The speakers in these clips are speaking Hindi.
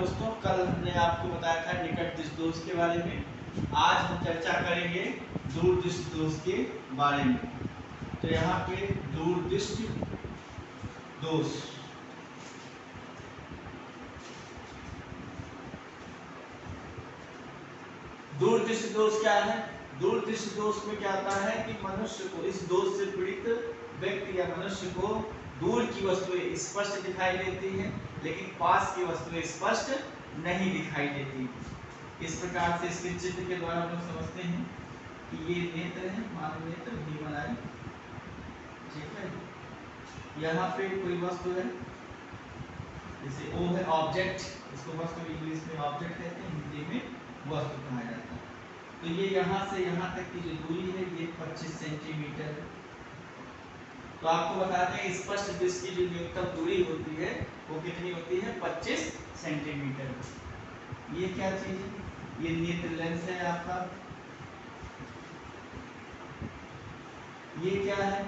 दोस्तों, कल हमने आपको बताया था निकट दृष्टि दोष के बारे में। आज हम चर्चा करेंगे दूर दृष्टि दोष के बारे में। तो यहाँ पे दूर दृष्टि दोष, दूर दृष्टि दोष क्या है? दूर दृष्टि दोष में क्या होता है कि मनुष्य को, इस दोष से पीड़ित व्यक्ति या मनुष्य को दूर की वस्तुएं स्पष्ट दिखाई देती हैं, लेकिन पास की वस्तुएं स्पष्ट नहीं दिखाई देती। इस प्रकार से इसके चित्र के द्वारा हम लोग समझते हैं कि ये नेत्र है, मानव नेत्र भीमराय, ठीक है। यहाँ पे कोई वस्तु है, जैसे ओ है ऑब्जेक्ट, इसको वस्तु इंग्लिश में ऑब्जेक्ट कहते हैं, हिंदी में वस्तु कहा जाता है। तो ये यहाँ से यहाँ तक की जो दूरी है ये 25 सेंटीमीटर है। तो आपको बताते हैं स्पष्ट दृष्टि की जो न्यूनतम दूरी होती है वो कितनी होती है? 25 सेंटीमीटर। ये क्या चीज है? ये नेत्र लेंस है आपका। ये क्या है?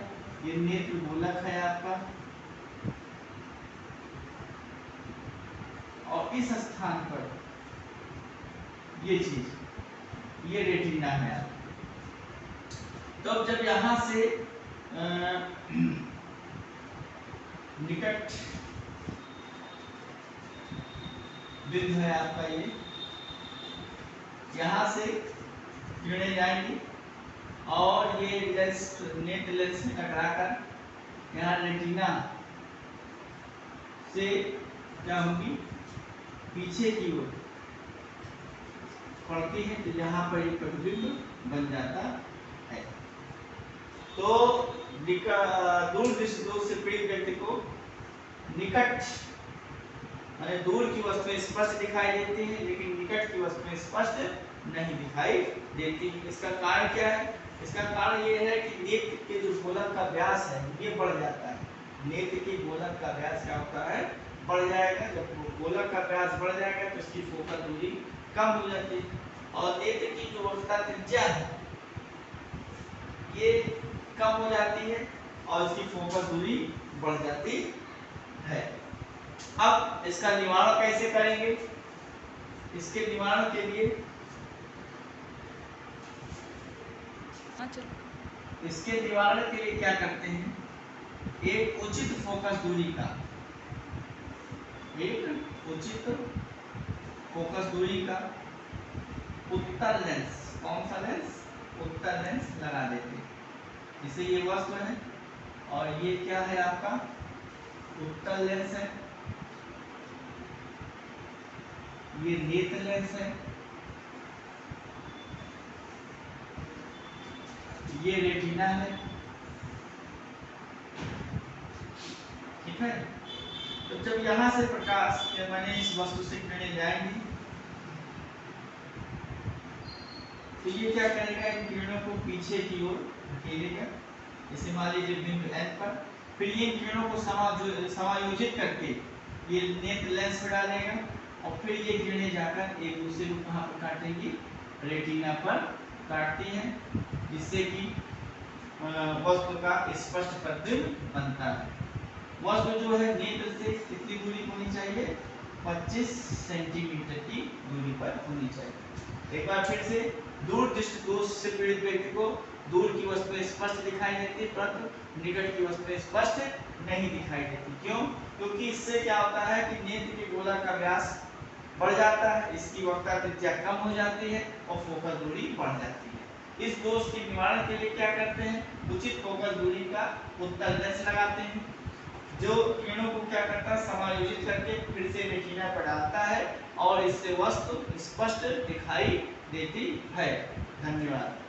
ये नेत्र गोलक है आपका। और इस स्थान पर ये चीज, ये रेटिना है आपका। तो अब जब यहां से निकट बिंदु है आपका, ये यहां से किरणें जाएंगी और ये लेंस, नेत्र लेंस में टकराकर यहाँ रेटिना से क्या होगी? पीछे की ओर पड़ती है, तो यहाँ पर एक प्रतिबिंब बन जाता है। तो दूर दृष्टि दोष से पीड़ित व्यक्ति को निकट माने दूर की वस्तुएं स्पष्ट दिखाई देती हैं, लेकिन निकट की वस्तुएं स्पष्ट नहीं दिखाई देती। इसका कारण क्या है? इसका कारण ये है कि नेत्र के जो गोलक का व्यास है ये बढ़ जाता है। नेत्र के गोलक का व्यास क्या होता है? बढ़ जाएगा। जब गोलक का व्यास बढ़ जाएगा तो इसकी फोकल दूरी कम हो जाती है, और नेत्र की जो वक्रता त्रिज्या है ये कम हो जाती है और इसकी फोकल दूरी बढ़ जाती है। अब इसका निवारण कैसे करेंगे? इसके निवारण के लिए क्या करते हैं? एक उचित फोकस दूरी का, एक उचित फोकस दूरी का उत्तल लेंस, कौन सा लेंस? उत्तल लेंस लगा देते हैं। जैसे ये वस्तु है और ये क्या है आपका? उत्तल लेंस है। ये नेत्र लेंस है, ये रेटिना है, ठीक है। तो जब यहां से प्रकाश माने इस वस्तु से किरणें जाएंगी तो ये क्या करेगा? इन किरणों को पीछे की ओर धकेलेगा, जैसे मान लीजिए बिंदु N पर। फिर ये किरणों को समायोजित करके ये नेत्र लेंस में डालेगा, और फिर ये किरणें जाकर एक दूसरे को कहां पर काटेंगी? रेटिना पर काटती हैं, जिससे कि वस्तु का स्पष्ट प्रतिबिंब बनता है। वस्तु जो है नेत्र से कितनी दूरी होनी चाहिए? 25 सेंटीमीटर की दूरी पर होनी चाहिए। एक बार फिर से, दूर दृष्टि दोष से पीड़ित व्यक्ति को दूर की वस्तुएं स्पष्ट दिखाई देती, परंतु निकट की वस्तुएं स्पष्ट नहीं दिखाई देती। क्यों? क्योंकि इससे क्या होता है कि नेत्र के गोलक का व्यास बढ़ जाता है, इसकी वक्रता त्रिज्या कम हो जाती है और फोकल दूरी बढ़ जाती है। इस दोष के निवारण के लिए क्या करते हैं? उचित फोकल दूरी का उत्तल लेंस लगाते हैं, जो किरणों को क्या करता है? समायोजित करके फिर से रेटिना पर डालता है और इससे वस्तु स्पष्ट दिखाई देती है। धन्यवाद।